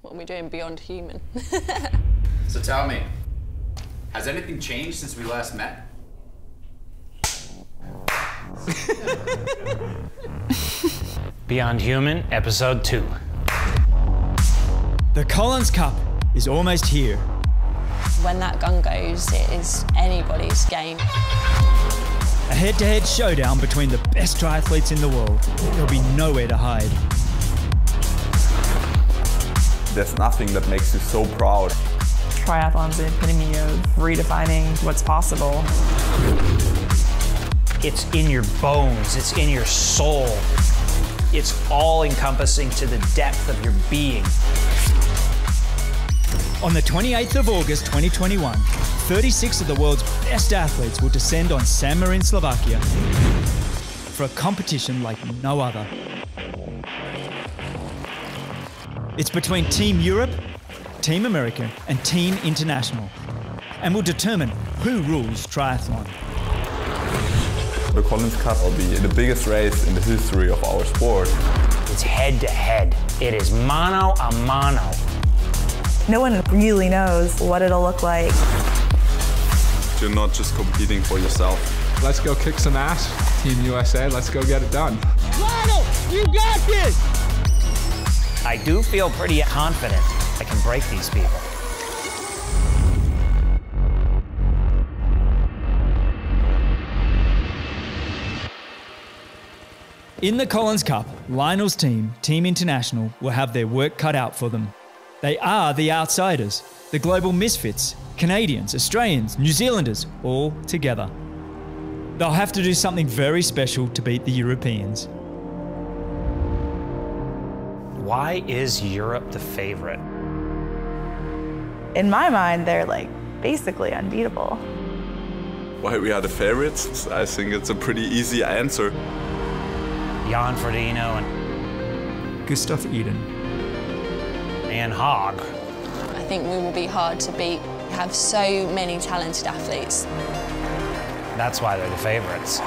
what are we doing beyond human? So tell me, has anything changed since we last met? Beyond Human, Episode 2. The Collins Cup is almost here. When that gun goes, it is anybody's game. A head-to-head showdown between the best triathletes in the world. There'll be nowhere to hide. There's nothing that makes you so proud. Triathlon's the epitome of redefining what's possible. It's in your bones, it's in your soul. It's all-encompassing to the depth of your being. On the 28th of August 2021, 36 of the world's best athletes will descend on San Marin, Slovakia for a competition like no other. It's between Team Europe, Team America and Team International, and will determine who rules triathlon. The Collins Cup will be the biggest race in the history of our sport. It's head-to-head. It is mano a mano. No one really knows what it'll look like. You're not just competing for yourself. Let's go kick some ass, Team USA. Let's go get it done. Lionel, you got this! I do feel pretty confident I can break these people. In the Collins Cup, Lionel's team, Team International, will have their work cut out for them. They are the outsiders, the global misfits, Canadians, Australians, New Zealanders, all together. They'll have to do something very special to beat the Europeans. Why is Europe the favorite? In my mind, they're like basically unbeatable. Why we are the favorites? I think it's a pretty easy answer. Jan Frodeno and Gustav Eden. Anne Hogg. I think we will be hard to beat. We have so many talented athletes. That's why they're the favorites.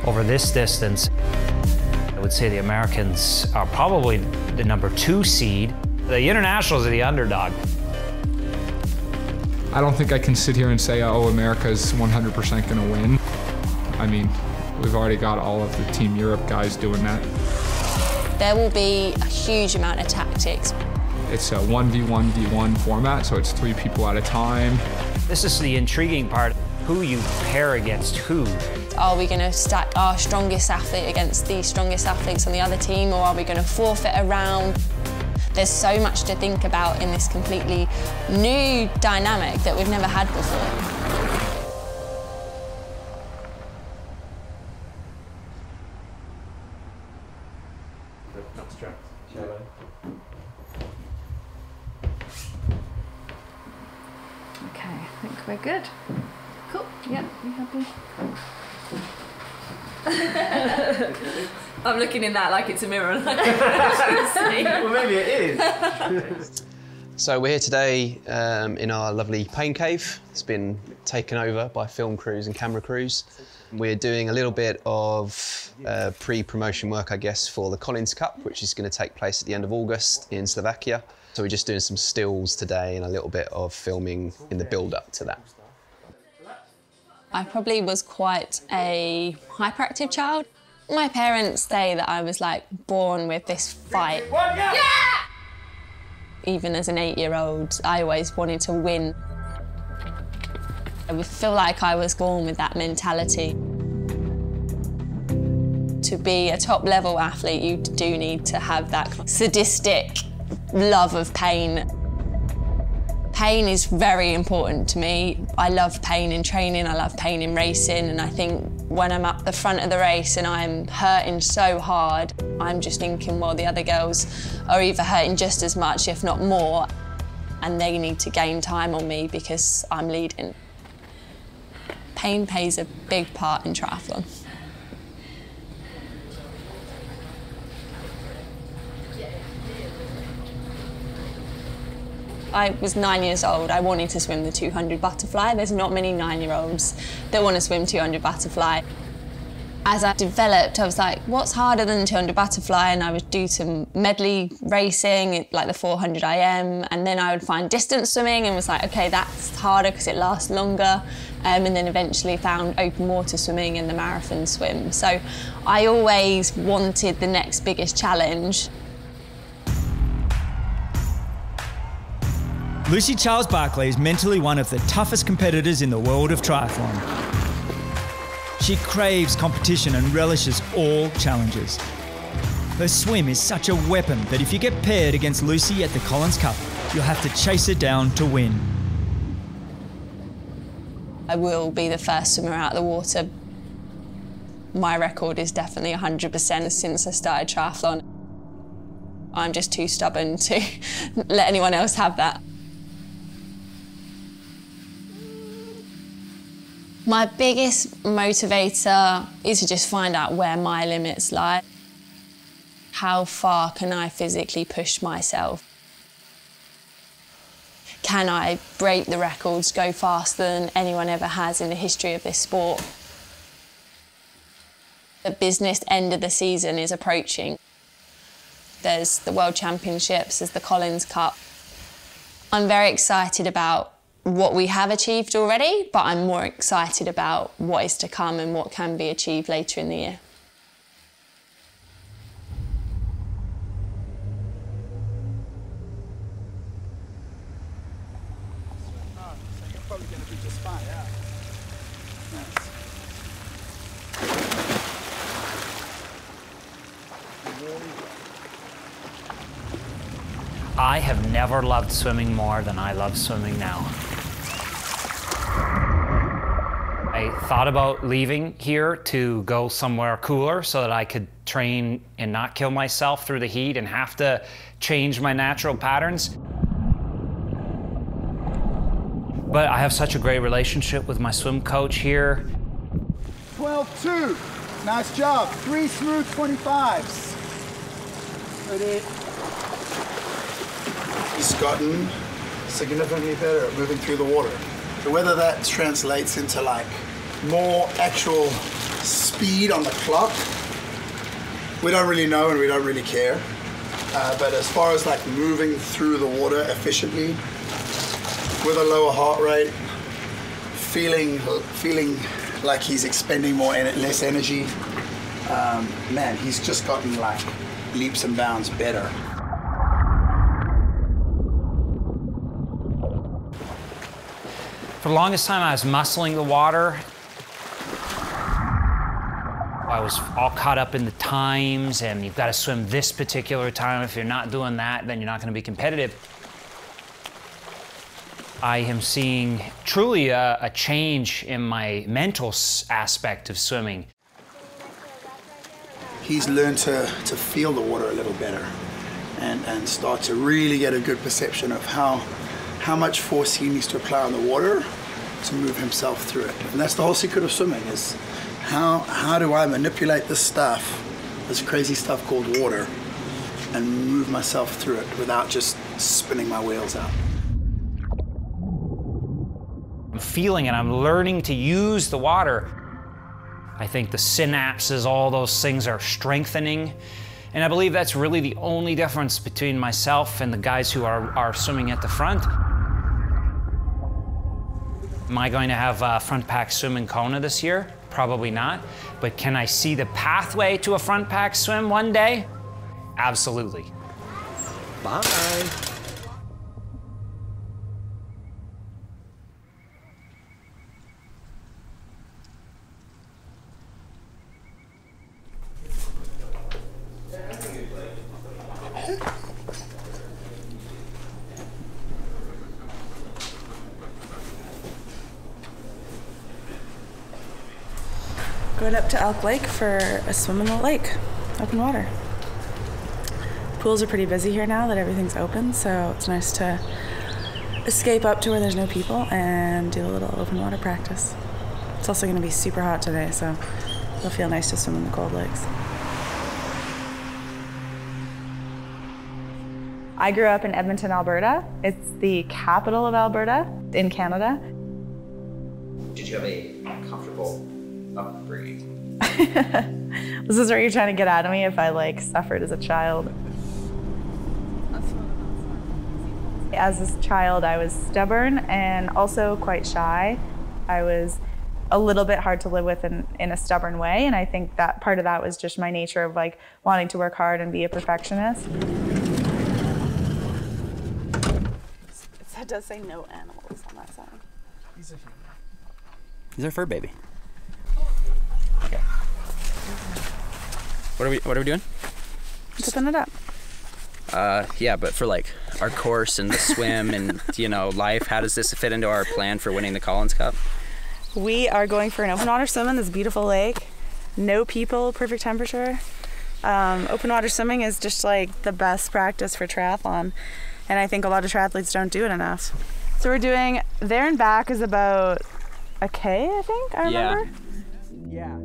Over this distance, I would say the Americans are probably the #2 seed. The internationals are the underdog. I don't think I can sit here and say, oh, America's 100% gonna win. I mean, we've already got all of the Team Europe guys doing that. There will be a huge amount of tactics. It's a 1v1v1 format, so it's 3 people at a time. This is the intriguing part, who you pair against who. Are we going to stack our strongest athlete against the strongest athletes on the other team, or are we going to forfeit a round? There's so much to think about in this completely new dynamic that we've never had before. Okay, I think we're good. Cool, yeah, you happy? I'm looking in that like it's a mirror. Well, maybe it is. So we're here today in our lovely pain cave. It's been taken over by film crews and camera crews. We're doing a little bit of pre-promotion work, I guess, for the Collins Cup, which is going to take place at the end of August in Slovakia. So we're just doing some stills today and a little bit of filming in the build-up to that. I probably was quite a hyperactive child. My parents say that I was like born with this fight. Yeah! Even as an 8-year-old, I always wanted to win. I would feel like I was born with that mentality. To be a top-level athlete, you do need to have that sadistic love of pain. Pain is very important to me. I love pain in training, I love pain in racing, and I think when I'm up the front of the race and I'm hurting so hard, I'm just thinking, well, the other girls are either hurting just as much, if not more, and they need to gain time on me because I'm leading. Pain plays a big part in triathlon. I was 9 years old. I wanted to swim the 200 butterfly. There's not many 9-year-olds that want to swim 200 butterfly. As I developed, I was like, what's harder than 200 butterfly? And I would do some medley racing, like the 400 IM, and then I would find distance swimming and was like, okay, that's harder because it lasts longer. And then eventually found open water swimming and the marathon swim. So I always wanted the next biggest challenge. Lucy Charles-Barclay is mentally one of the toughest competitors in the world of triathlon. She craves competition and relishes all challenges. Her swim is such a weapon that if you get paired against Lucy at the Collins Cup, you'll have to chase her down to win. I will be the first swimmer out of the water. My record is definitely 100% since I started triathlon. I'm just too stubborn to let anyone else have that. My biggest motivator is to just find out where my limits lie. How far can I physically push myself? Can I break the records, go faster than anyone ever has in the history of this sport? The business end of the season is approaching. There's the World Championships, there's the Collins Cup. I'm very excited about what we have achieved already, but I'm more excited about what is to come and what can be achieved later in the year. You're probably going to be just fine, yeah. I have never loved swimming more than I love swimming now. I thought about leaving here to go somewhere cooler so that I could train and not kill myself through the heat and have to change my natural patterns. But I have such a great relationship with my swim coach here. 12-2. Nice job. 3 smooth 25s. Ready. He's gotten significantly better at moving through the water. So whether that translates into like more actual speed on the clock, we don't really know and we don't really care. But as far as like moving through the water efficiently, with a lower heart rate, feeling like he's expending less energy, man, he's just gotten like leaps and bounds better. For the longest time, I was muscling the water. I was all caught up in the times, and you've got to swim this particular time. If you're not doing that, then you're not going to be competitive. I am seeing truly a change in my mental aspect of swimming. He's learned to feel the water a little better and start to really get a good perception of how much force he needs to apply on the water to move himself through it. And that's the whole secret of swimming, is how do I manipulate this stuff, this crazy stuff called water, and move myself through it without just spinning my wheels out. I'm feeling it, I'm learning to use the water. I think the synapses, all those things are strengthening. And I believe that's really the only difference between myself and the guys who are swimming at the front. Am I going to have a front pack swim in Kona this year? Probably not. But can I see the pathway to a front pack swim one day? Absolutely. Bye. Going up to Elk Lake for a swim in the lake, open water. Pools are pretty busy here now that everything's open, so it's nice to escape up to where there's no people and do a little open water practice. It's also going to be super hot today, so it'll feel nice to swim in the cold lakes. I grew up in Edmonton, Alberta. It's the capital of Alberta in Canada. Did you have a comfortable upbringing? This is where you're trying to get out of me if I like suffered as a child. As a child, I was stubborn and also quite shy. I was a little bit hard to live with in a stubborn way, and I think that part of that was just my nature of like wanting to work hard and be a perfectionist. It does say no animals on that sign. He's our fur baby. Okay. What are we doing? Tipping it up. Yeah, but for like our course and the swim and, you know, life, how does this fit into our plan for winning the Collins Cup? We are going for an open water swim in this beautiful lake. No people, perfect temperature. Open water swimming is just like the best practice for triathlon. And I think a lot of triathletes don't do it enough. So we're doing, there and back is about a K, I think, I remember. Yeah.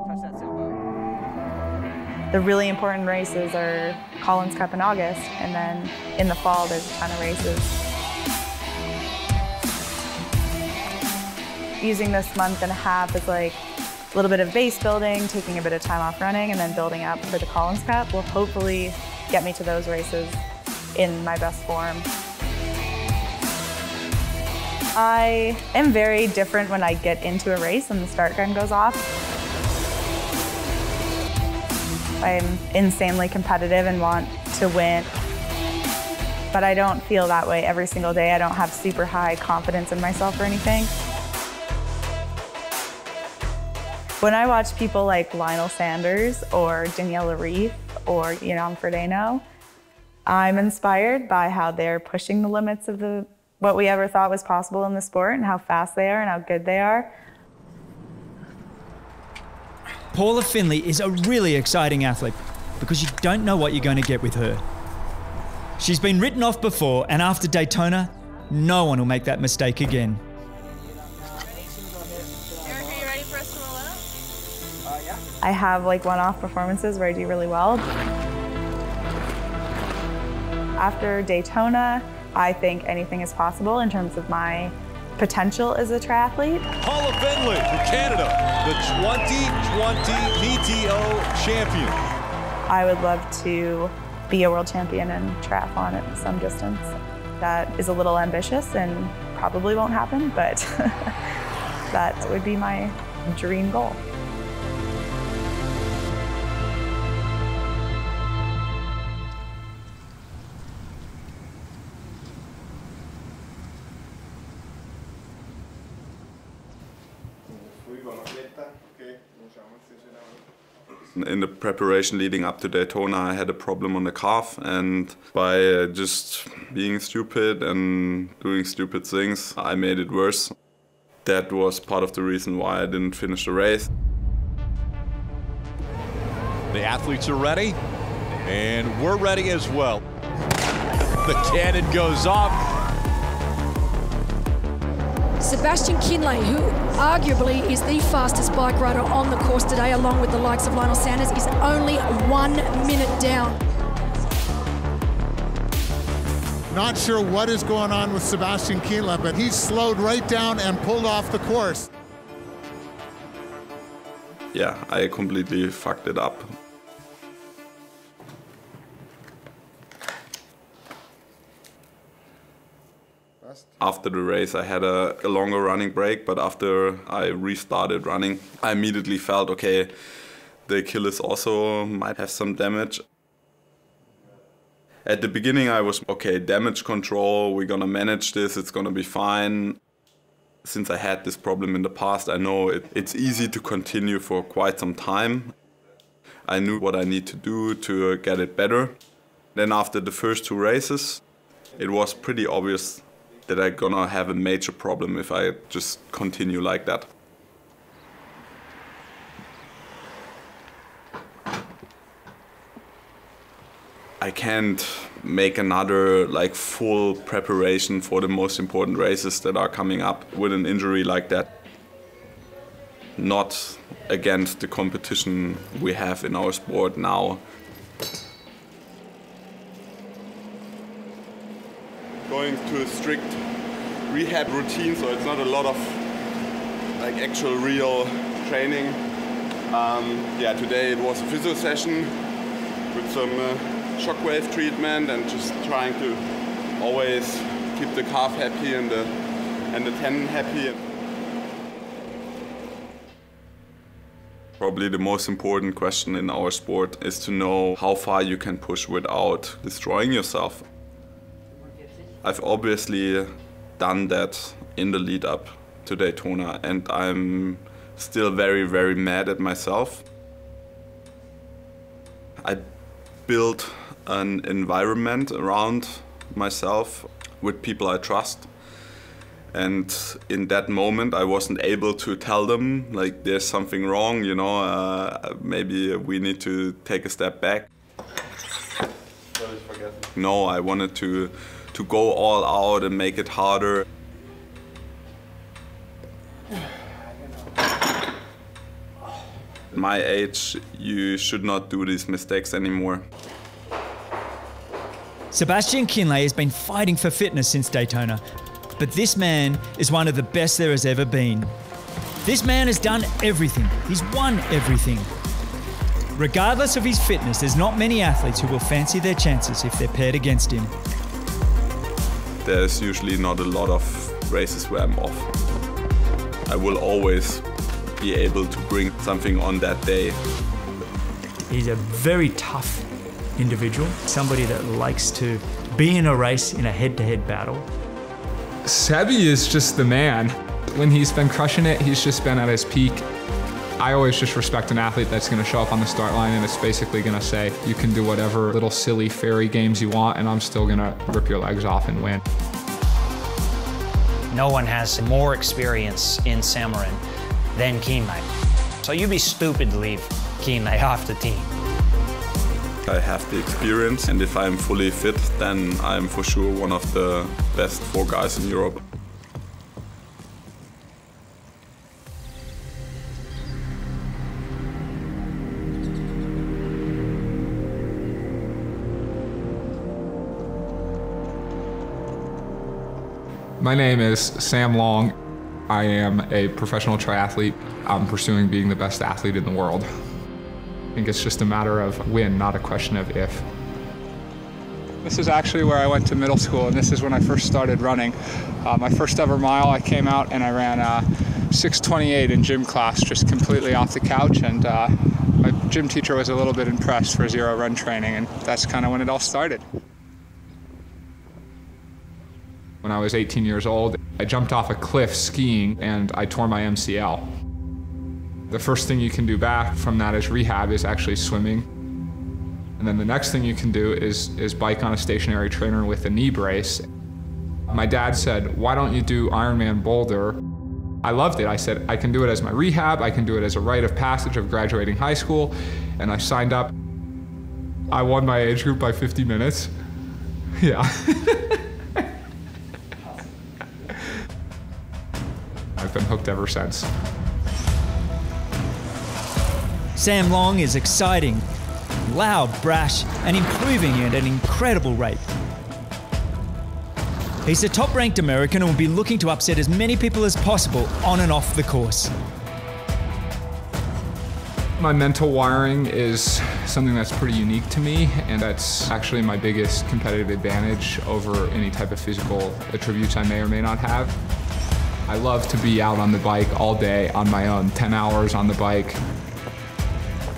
Touch that sailboat. The really important races are Collins Cup in August, and then in the fall there's a ton of races. Using this month and a half as like a little bit of base building, taking a bit of time off running, and then building up for the Collins Cup will hopefully get me to those races in my best form. I am very different when I get into a race and the start gun goes off. I'm insanely competitive and want to win, but I don't feel that way every single day. I don't have super high confidence in myself or anything. When I watch people like Lionel Sanders or Daniela Reef or Jan Frodeno, I'm inspired by how they're pushing the limits of what we ever thought was possible in the sport and how fast they are and how good they are. Paula Findlay is a really exciting athlete because you don't know what you're going to get with her. She's been written off before, and after Daytona, no one will make that mistake again. Eric, are you ready for us to roll out? Yeah. I have like one-off performances where I do really well. After Daytona, I think anything is possible in terms of my potential as a triathlete. Paula Findlay from Canada, the 2020 PTO champion. I would love to be a world champion in triathlon at some distance. That is a little ambitious and probably won't happen, but that would be my dream goal. In the preparation leading up to Daytona, I had a problem on the calf, and by just being stupid and doing stupid things, I made it worse. That was part of the reason why I didn't finish the race. The athletes are ready, and we're ready as well. The cannon goes off. Sebastian Kinley, who arguably is the fastest bike rider on the course today, along with the likes of Lionel Sanders, is only 1 minute down. Not sure what is going on with Sebastian Kinley, but he's slowed right down and pulled off the course. Yeah, I completely fucked it up. After the race, I had a longer running break, but after I restarted running, I immediately felt, okay, the Achilles also might have some damage. At the beginning, I was, okay, damage control, we're gonna manage this, it's gonna be fine. Since I had this problem in the past, I know it's easy to continue for quite some time. I knew what I need to do to get it better. Then after the first two races, it was pretty obvious that I'm gonna have a major problem if I just continue like that. I can't make another full preparation for the most important races that are coming up with an injury like that. Not against the competition we have in our sport now. Going to a strict rehab routine, so it's not a lot of actual real training. Yeah, today it was a physio session with some shockwave treatment and just trying to always keep the calf happy and the tendon happy. Probably the most important question in our sport is to know how far you can push without destroying yourself. I've obviously done that in the lead up to Daytona, and I'm still very, very mad at myself. I built an environment around myself with people I trust. And in that moment, I wasn't able to tell them, like, there's something wrong, you know, maybe we need to take a step back. No, I wanted to go all out and make it harder. At my age, you should not do these mistakes anymore. Sebastian Kienle has been fighting for fitness since Daytona, but this man is one of the best there has ever been. This man has done everything. He's won everything. Regardless of his fitness, there's not many athletes who will fancy their chances if they're paired against him. There's usually not a lot of races where I'm off. I will always be able to bring something on that day. He's a very tough individual, somebody that likes to be in a race in a head-to-head battle. Sebi is just the man. When he's been crushing it, he's just been at his peak. I always just respect an athlete that's going to show up on the start line and it's basically going to say, you can do whatever little silly fairy games you want and I'm still going to rip your legs off and win. No one has more experience in Samorin than Kienle. So you'd be stupid to leave Kienle off the team. I have the experience, and if I'm fully fit, then I'm for sure one of the best 4 guys in Europe. My name is Sam Long. I am a professional triathlete. I'm pursuing being the best athlete in the world. I think it's just a matter of when, not a question of if. This is actually where I went to middle school, and this is when I first started running. My first ever mile, I came out and I ran 6:28 in gym class, just completely off the couch, and my gym teacher was a little bit impressed for zero run training, and that's kind of when it all started. When I was 18 years old, I jumped off a cliff skiing and I tore my MCL. The first thing you can do back from that is rehab, is actually swimming. And then the next thing you can do is bike on a stationary trainer with a knee brace. My dad said, why don't you do Ironman Boulder? I loved it. I said, I can do it as my rehab, I can do it as a rite of passage of graduating high school. And I signed up. I won my age group by 50 minutes. Yeah. I've been hooked ever since. Sam Long is exciting, loud, brash, and improving at an incredible rate. He's the top-ranked American and will be looking to upset as many people as possible on and off the course. My mental wiring is something that's pretty unique to me, and that's actually my biggest competitive advantage over any type of physical attributes I may or may not have. I love to be out on the bike all day on my own, 10 hours on the bike.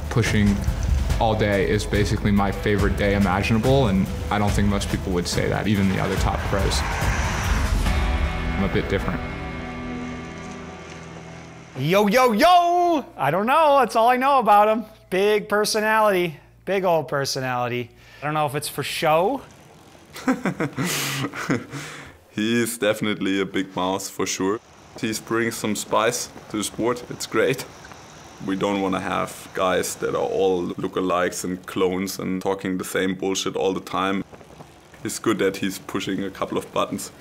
Pushing all day is basically my favorite day imaginable, and I don't think most people would say that, even the other top pros. I'm a bit different. Yo, yo, yo! I don't know, that's all I know about him. Big personality, big old personality. I don't know if it's for show. He's definitely a big mouse, for sure. He brings some spice to the sport, it's great. We don't want to have guys that are all lookalikes and clones and talking the same bullshit all the time. It's good that he's pushing a couple of buttons.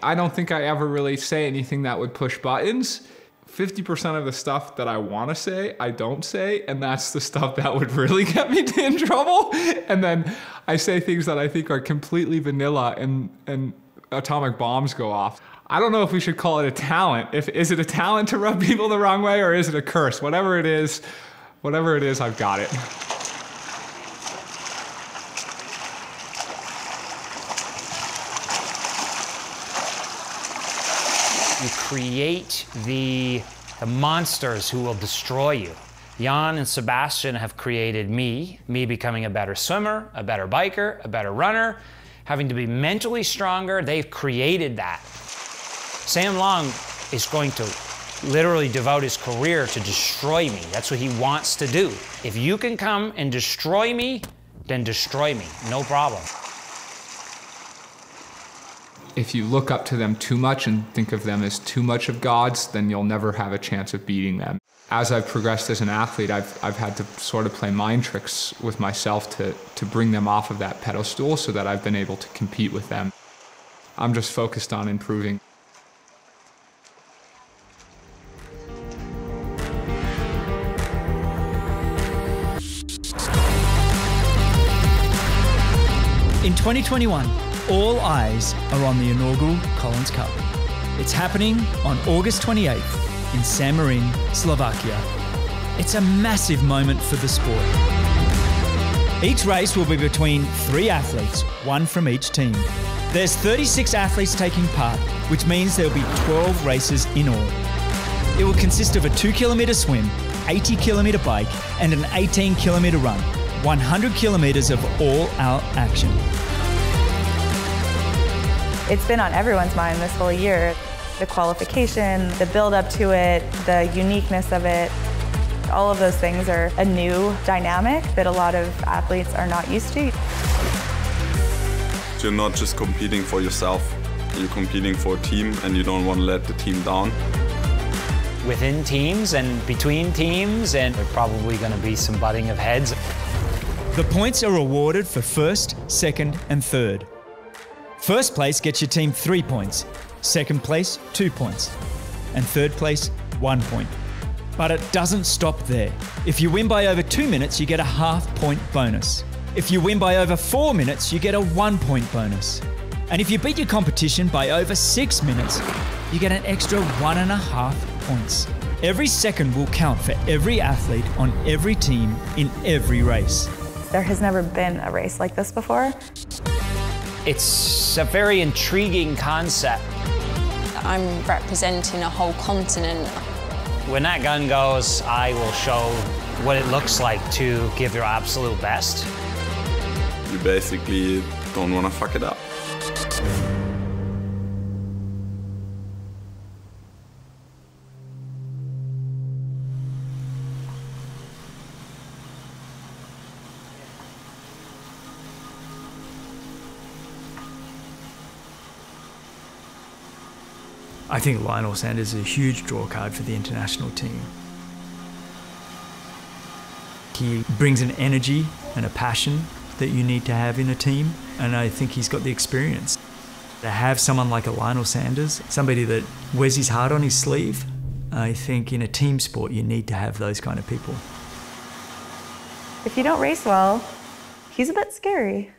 I don't think I ever really say anything that would push buttons. 50% of the stuff that I want to say, I don't say, and that's the stuff that would really get me in trouble. And then I say things that I think are completely vanilla and atomic bombs go off. I don't know if we should call it a talent. Is it a talent to rub people the wrong way, or is it a curse? Whatever it is, I've got it. You create the monsters who will destroy you. Jan and Sebastian have created me becoming a better swimmer, a better biker, a better runner, having to be mentally stronger. They've created that. Sam Long is going to literally devote his career to destroy me. That's what he wants to do. If you can come and destroy me, then destroy me, no problem. If you look up to them too much and think of them as too much of gods, then you'll never have a chance of beating them. As I've progressed as an athlete, I've had to sort of play mind tricks with myself to bring them off of that pedestal so that I've been able to compete with them. I'm just focused on improving. In 2021, all eyes are on the inaugural Collins Cup. It's happening on August 28th in San Marin, Slovakia. It's a massive moment for the sport. Each race will be between 3 athletes, 1 from each team. There's 36 athletes taking part, which means there'll be 12 races in all. It will consist of a 2-kilometre swim, 80-kilometre bike, and an 18-kilometre run. 100 kilometres of all-out action. It's been on everyone's mind this whole year. The qualification, the build-up to it, the uniqueness of it, all of those things are a new dynamic that a lot of athletes are not used to. You're not just competing for yourself, you're competing for a team, and you don't want to let the team down. Within teams and between teams, and there's probably going to be some butting of heads. The points are awarded for first, second, and third. First place gets your team 3 points, second place 2 points, and third place 1 point. But it doesn't stop there. If you win by over 2 minutes, you get a half-point bonus. If you win by over 4 minutes, you get a 1-point bonus. And if you beat your competition by over 6 minutes, you get an extra 1.5 points. Every second will count for every athlete on every team in every race. There has never been a race like this before. It's a very intriguing concept. I'm representing a whole continent. When that gun goes, I will show what it looks like to give your absolute best. You basically don't want to fuck it up. I think Lionel Sanders is a huge draw card for the international team. He brings an energy and a passion that you need to have in a team, and I think he's got the experience. To have someone like a Lionel Sanders, somebody that wears his heart on his sleeve, I think in a team sport you need to have those kind of people. If you don't race well, he's a bit scary.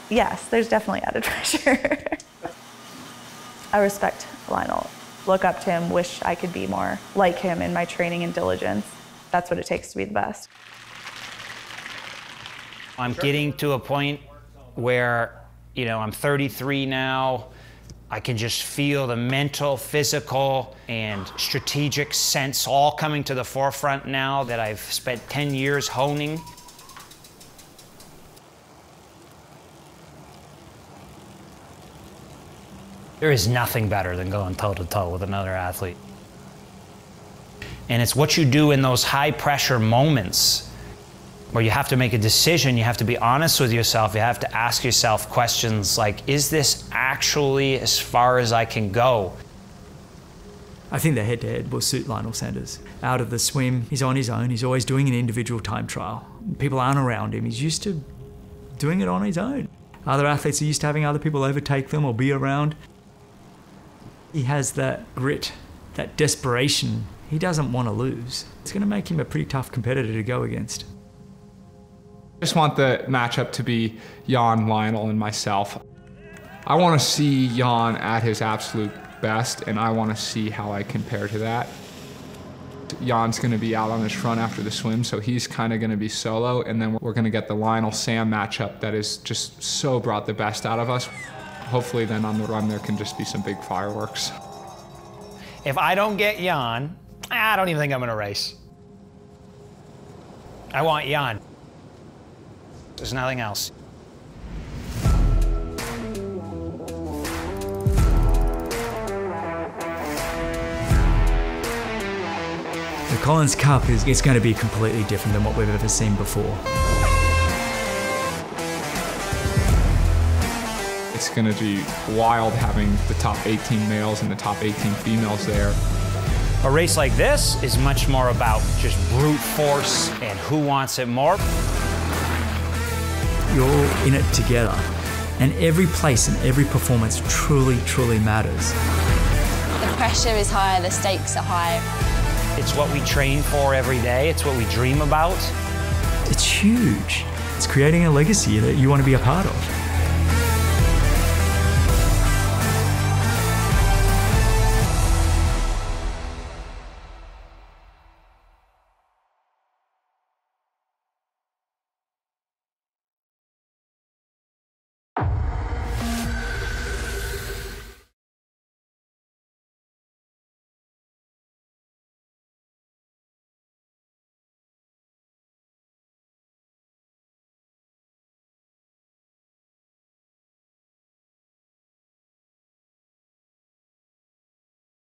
Yes, there's definitely added pressure. I respect Lionel, look up to him, wish I could be more like him in my training and diligence. That's what it takes to be the best. I'm getting to a point where, I'm 33 now. I can just feel the mental, physical, and strategic sense all coming to the forefront now that I've spent 10 years honing. There is nothing better than going toe-to-toe with another athlete. And it's what you do in those high-pressure moments where you have to make a decision, you have to be honest with yourself, you have to ask yourself questions like, is this actually as far as I can go? I think the head-to-head will suit Lionel Sanders. Out of the swim, he's on his own, he's always doing an individual time trial. People aren't around him, he's used to doing it on his own. Other athletes are used to having other people overtake them or be around. He has that grit, that desperation. He doesn't want to lose. It's going to make him a pretty tough competitor to go against. I just want the matchup to be Jan, Lionel, and myself. I want to see Jan at his absolute best, and I want to see how I compare to that. Jan's going to be out on his front after the swim, so he's kind of going to be solo, and then we're going to get the Lionel-Sam matchup that is just so brought the best out of us. Hopefully then on the run there can just be some big fireworks. If I don't get Jan, I don't even think I'm going to race. I want Jan. There's nothing else. The Collins Cup is going to be completely different than what we've ever seen before. It's going to be wild having the top 18 males and the top 18 females there. A race like this is much more about just brute force and who wants it more. You're all in it together, and every place and every performance truly, truly matters. The pressure is higher, the stakes are higher. It's what we train for every day. It's what we dream about. It's huge. It's creating a legacy that you want to be a part of.